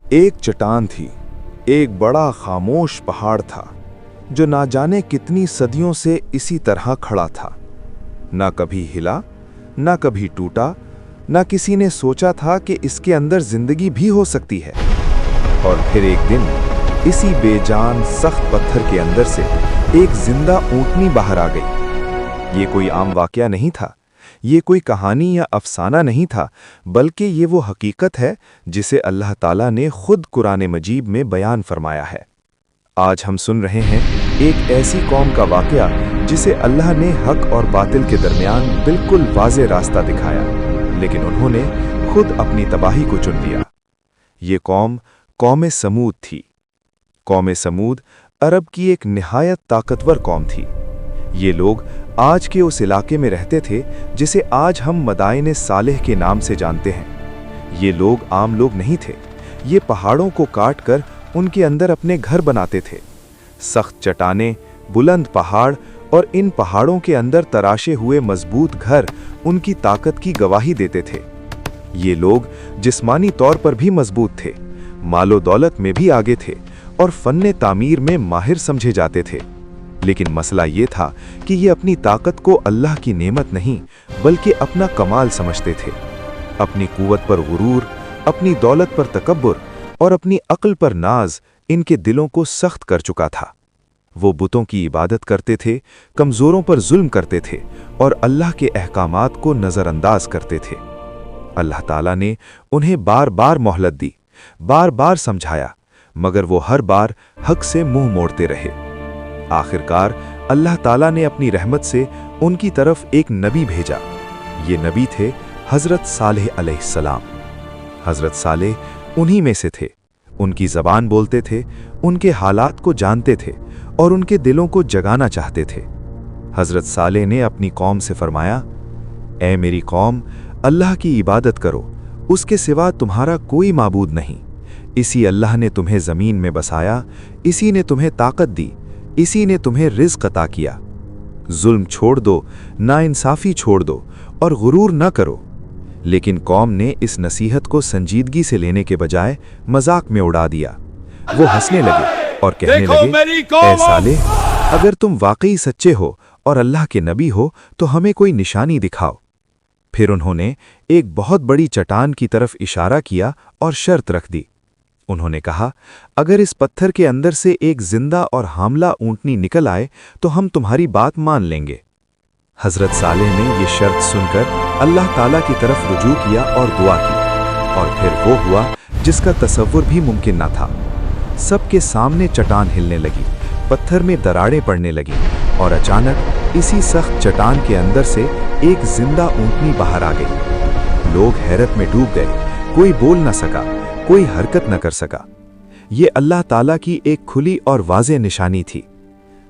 एक चट्टान थी, एक बड़ा खामोश पहाड़ था जो ना जाने कितनी सदियों से इसी तरह खड़ा था। ना कभी हिला, ना कभी टूटा, ना किसी ने सोचा था कि इसके अंदर जिंदगी भी हो सकती है। और फिर एक दिन इसी बेजान सख्त पत्थर के अंदर से एक जिंदा ऊंटनी बाहर आ गई। ये कोई आम वाकया नहीं था, ये कोई कहानी या अफसाना नहीं था, बल्कि ये वो हकीकत है जिसे अल्लाह ताला ने खुद कुरान मजीद में बयान फरमाया है। आज हम सुन रहे हैं एक ऐसी कौम का वाकया जिसे अल्लाह ने हक और बातिल के दरमियान बिल्कुल वाज़े रास्ता दिखाया, लेकिन उन्होंने खुद अपनी तबाही को चुन लिया। ये कौम समूद थी। कौम समूद अरब की एक निहायत ताकतवर कौम थी। ये लोग आज के उस इलाके में रहते थे जिसे आज हम मदाइने सालेह के नाम से जानते हैं। ये लोग आम लोग नहीं थे। ये पहाड़ों को काट कर उनके अंदर अपने घर बनाते थे। सख्त चट्टानें, बुलंद पहाड़ और इन पहाड़ों के अंदर तराशे हुए मजबूत घर उनकी ताकत की गवाही देते थे। ये लोग जिस्मानी तौर पर भी मजबूत थे, मालो दौलत में भी आगे थे और फन्ने तामीर में माहिर समझे जाते थे। लेकिन मसला ये था कि ये अपनी ताकत को अल्लाह की नेमत नहीं बल्कि अपना कमाल समझते थे। अपनी कुव्वत पर गुरूर, अपनी दौलत पर तकब्बुर और अपनी अक्ल पर नाज इनके दिलों को सख्त कर चुका था। वो बुतों की इबादत करते थे, कमजोरों पर जुल्म करते थे और अल्लाह के अहकामात को नजरअंदाज करते थे। अल्लाह ताला ने उन्हें बार बार मोहलत दी, बार बार समझाया, मगर वो हर बार हक से मुंह मोड़ते रहे। आखिरकार अल्लाह ताला ने अपनी रहमत से उनकी तरफ एक नबी भेजा। ये नबी थे हजरत सालेह अलैहिस्सलाम। हजरत सालेह उन्हीं में से थे। उनकी ज़बान बोलते थे, उनके हालात को जानते थे और उनके दिलों को जगाना चाहते थे। हजरत सालेह ने अपनी कौम से फरमाया, ऐ मेरी कौम, अल्लाह की इबादत करो, उसके सिवा तुम्हारा कोई माबूद नहीं। इसी अल्लाह ने तुम्हें ज़मीन में बसाया, इसी ने तुम्हें ताकत दी, इसी ने तुम्हें रिज़्क़ अता किया। जुल्म छोड़ दो, नाइंसाफ़ी छोड़ दो और गुरूर न करो। लेकिन कौम ने इस नसीहत को संजीदगी से लेने के बजाय मजाक में उड़ा दिया। वो हंसने लगे और कहने लगे, ऐ सालेह, अगर तुम वाकई सच्चे हो और अल्लाह के नबी हो तो हमें कोई निशानी दिखाओ। फिर उन्होंने एक बहुत बड़ी चट्टान की तरफ इशारा किया और शर्त रख दी। उन्होंने कहा, अगर इस पत्थर के अंदर से एक जिंदा और हामला ऊंटनी निकल आए तो हम तुम्हारी बात मान लेंगे। हजरत सालेह ने ये शर्त सुनकर अल्लाह ताला की तरफ रुजू किया और दुआ की, और फिर वो हुआ जिसका तसव्वुर भी मुमकिन न था। सबके सामने चट्टान हिलने लगी, पत्थर में दरारें पड़ने लगी और अचानक इसी सख्त चट्टान के अंदर से एक जिंदा ऊंटनी बाहर आ गई। लोग हैरत में डूब गए, कोई बोल न सका, कोई हरकत न कर सका। ये अल्लाह ताला की एक खुली और वाज़े निशानी थी।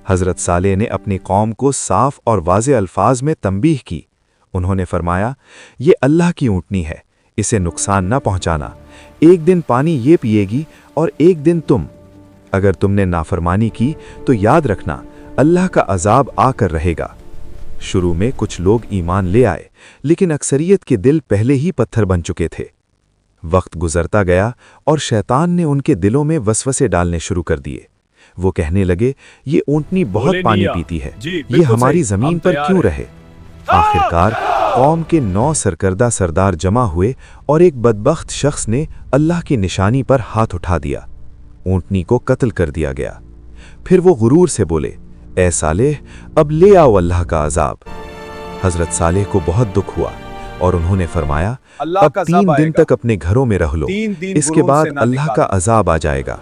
हजरत सालेह ने अपनी कौम को साफ और वाज़े अल्फाज में तंबीह की। उन्होंने फरमाया, ये अल्लाह की ऊंटनी है, इसे नुकसान न पहुंचाना। एक दिन पानी ये पिएगी और एक दिन तुम। अगर तुमने नाफरमानी की तो याद रखना, अल्लाह का अजाब आकर रहेगा। शुरू में कुछ लोग ईमान ले आए, लेकिन अक्सरियत के दिल पहले ही पत्थर बन चुके थे। वक्त गुजरता गया और शैतान ने उनके दिलों में वसवसे डालने शुरू कर दिए। वो कहने लगे, ये ऊंटनी बहुत पानी पीती है, ये हमारी जमीन पर क्यों रहे। आखिरकार कौम के 9 सरकर्दा सरदार जमा हुए और एक बदबख्त शख्स ने अल्लाह की निशानी पर हाथ उठा दिया। ऊंटनी को कत्ल कर दिया गया। फिर वो गुरूर से बोले, ऐ सालेह, अब ले आओ अल्लाह का अजाब। हजरत सालेह को बहुत दुख हुआ और उन्होंने फरमाया, अब 3 दिन तक अपने घरों में रह लो, इसके बाद अल्लाह का अजाब आ जाएगा।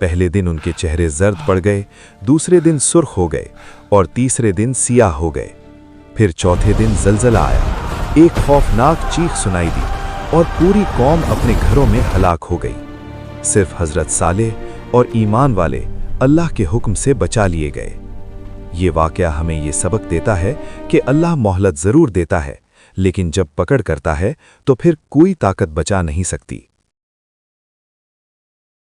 पहले दिन उनके चेहरे जर्द पड़ गए, दूसरे दिन सुर्ख हो गए और तीसरे दिन सियाह हो गए। फिर चौथे दिन जलजला आया, एक खौफनाक चीख सुनाई दी और पूरी कौम अपने घरों में हलाक हो गई। सिर्फ हजरत सालेह और ईमान वाले अल्लाह के हुक्म से बचा लिए गए। ये वाकया हमें ये सबक देता है कि अल्लाह मोहलत जरूर देता है, लेकिन जब पकड़ करता है तो फिर कोई ताकत बचा नहीं सकती।